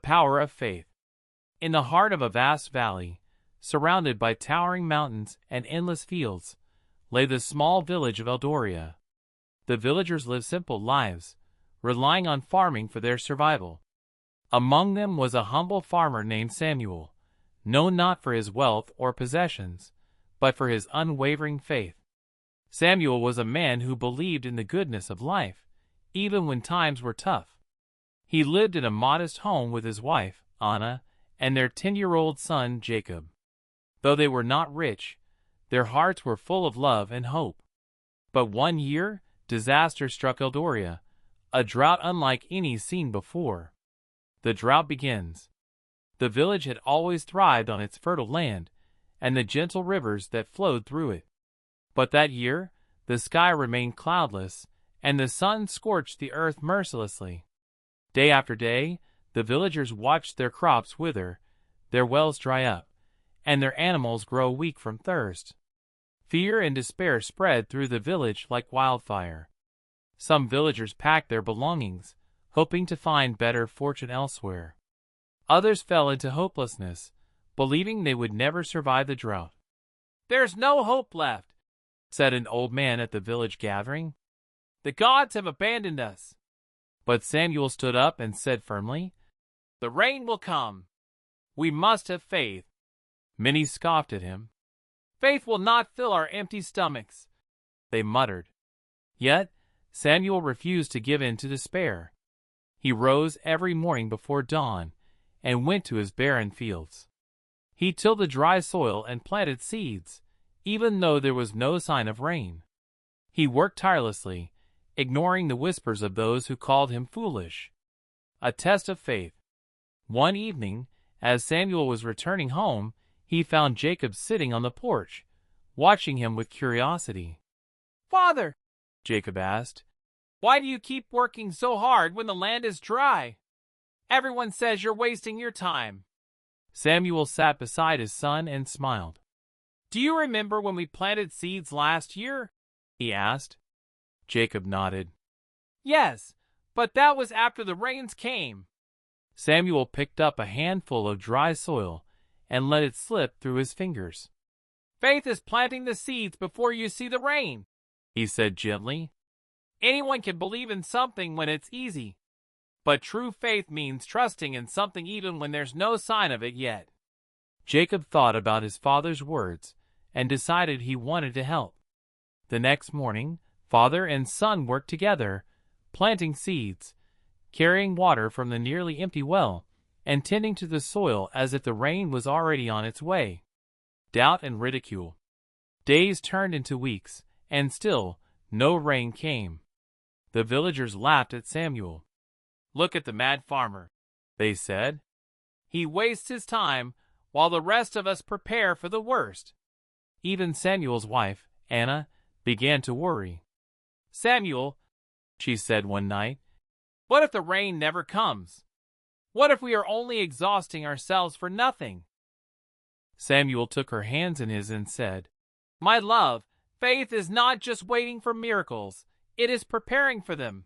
power of faith. In the heart of a vast valley, surrounded by towering mountains and endless fields, lay the small village of Eldoria. The villagers lived simple lives, relying on farming for their survival. Among them was a humble farmer named Samuel, known not for his wealth or possessions, but for his unwavering faith. Samuel was a man who believed in the goodness of life, even when times were tough. He lived in a modest home with his wife, Anna, and their 10-year-old son, Jacob. Though they were not rich, their hearts were full of love and hope. But one year, disaster struck Eldoria, a drought unlike any seen before. The drought begins. The village had always thrived on its fertile land and the gentle rivers that flowed through it. But that year, the sky remained cloudless, and the sun scorched the earth mercilessly. Day after day, the villagers watched their crops wither, their wells dry up, and their animals grow weak from thirst. Fear and despair spread through the village like wildfire. Some villagers packed their belongings, hoping to find better fortune elsewhere. Others fell into hopelessness, believing they would never survive the drought. "There's no hope left," said an old man at the village gathering. "The gods have abandoned us." But Samuel stood up and said firmly, "The rain will come. We must have faith." Many scoffed at him. "Faith will not fill our empty stomachs," they muttered. Yet Samuel refused to give in to despair. He rose every morning before dawn and went to his barren fields. He tilled the dry soil and planted seeds, even though there was no sign of rain. He worked tirelessly, ignoring the whispers of those who called him foolish. A test of faith. One evening, as Samuel was returning home, he found Jacob sitting on the porch, watching him with curiosity. "Father," Jacob asked, "why do you keep working so hard when the land is dry? Everyone says you're wasting your time." Samuel sat beside his son and smiled. "Do you remember when we planted seeds last year?" he asked. Jacob nodded. "Yes, but that was after the rains came." Samuel picked up a handful of dry soil and let it slip through his fingers. "Faith is planting the seeds before you see the rain," he said gently. "Anyone can believe in something when it's easy. But true faith means trusting in something even when there's no sign of it yet." Jacob thought about his father's words and decided he wanted to help. The next morning, father and son worked together, planting seeds, carrying water from the nearly empty well, and tending to the soil as if the rain was already on its way. Doubt and ridicule. Days turned into weeks, and still no rain came. The villagers laughed at Samuel. "Look at the mad farmer," they said. "He wastes his time while the rest of us prepare for the worst." Even Samuel's wife, Anna, began to worry. "Samuel," she said one night, "what if the rain never comes? What if we are only exhausting ourselves for nothing?" Samuel took her hands in his and said, "My love, faith is not just waiting for miracles, it is preparing for them.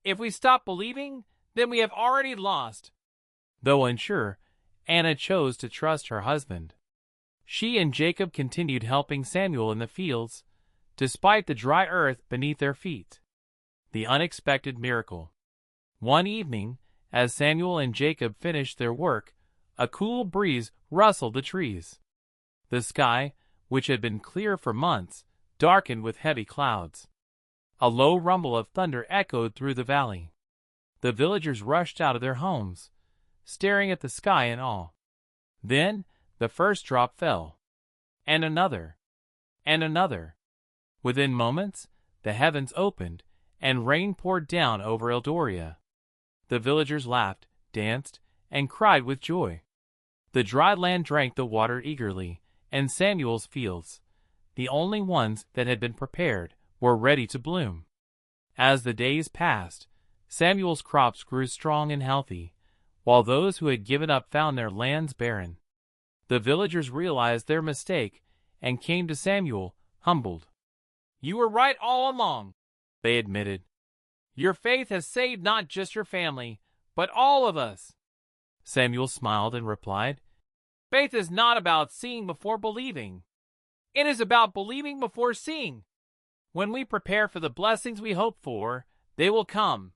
If we stop believing, then we have already lost." Though unsure, Anna chose to trust her husband. She and Jacob continued helping Samuel in the fields, despite the dry earth beneath their feet. The unexpected miracle. One evening, as Samuel and Jacob finished their work, a cool breeze rustled the trees. The sky, which had been clear for months, darkened with heavy clouds. A low rumble of thunder echoed through the valley. The villagers rushed out of their homes, staring at the sky in awe. Then the first drop fell, and another, and another. Within moments, the heavens opened, and rain poured down over Eldoria. The villagers laughed, danced, and cried with joy. The dry land drank the water eagerly, and Samuel's fields, the only ones that had been prepared, were ready to bloom. As the days passed, Samuel's crops grew strong and healthy, while those who had given up found their lands barren. The villagers realized their mistake and came to Samuel, humbled. "You were right all along," they admitted. "Your faith has saved not just your family, but all of us." Samuel smiled and replied, "Faith is not about seeing before believing. It is about believing before seeing. When we prepare for the blessings we hope for, they will come."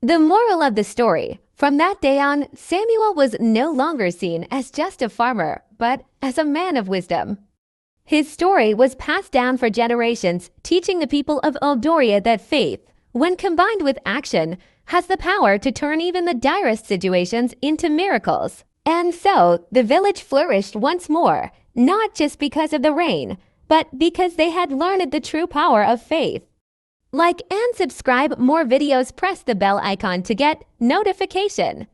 The moral of the story: from that day on, Samuel was no longer seen as just a farmer, but as a man of wisdom. His story was passed down for generations, teaching the people of Eldoria that faith, when combined with action, has the power to turn even the direst situations into miracles. And so, the village flourished once more, not just because of the rain, but because they had learned the true power of faith. Like and subscribe more videos, press the bell icon to get notification.